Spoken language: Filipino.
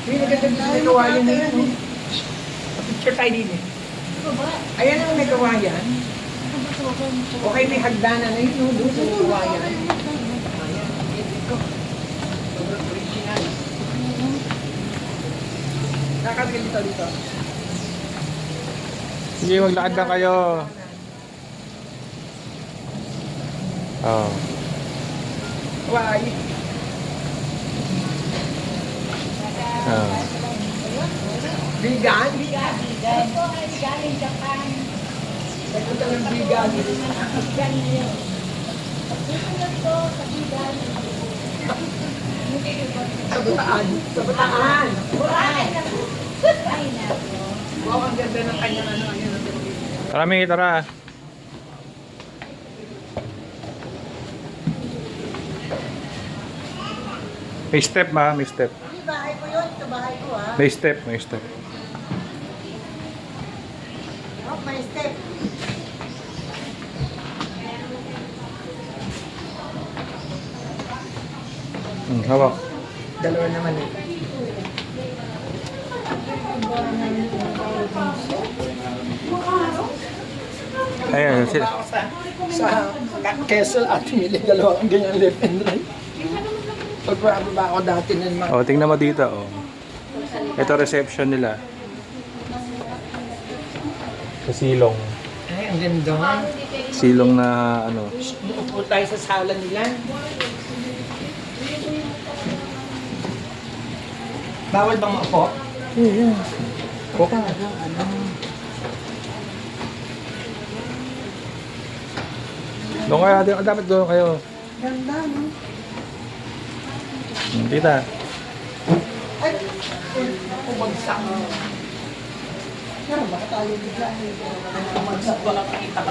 Hindi nagaganda na kawayan na yun. Picture tayo din eh. Ayan ang may kawayan. Okay, may hagdanan na yun. Doon sa kawayan. Ayan, ito. Sobrang original. Nakakabigil dito. Sige, maglakad na kayo. Oh. Why? Oh. Vegan? Vegan po ay galing Japan. Nagpunta ng vegan. Vegan na yun. Pagsusunod ko sa vegan. Sa Bataan. Sa Bataan. Ay na po. Ay na po. Wow, ang ganda ng kanyang ano. Tara, tara. May step ma, may step. Hindi, bahay ko yun. Sa bahay ko ha. May step, may step. Oh, may step. Hawak. Dalawa naman eh. Ayan, sila. Sa Quezon at Mili, dalawa ang ganyan left and right. Pagpapaba ako dati nun mga... Oh, tingnan mo dito, oh. Ito reception nila. Sa silong. Ay, ang ganda. Silong na ano. Upo tayo sa sala nila. Bawal bang maupo? Yeah. Buka. Ano? Doon kayo, dapat doon kayo. Ganda, no? Tita. Ay, umagsak. Pero baka tayo bigla. Umagsak, wala pakita ka.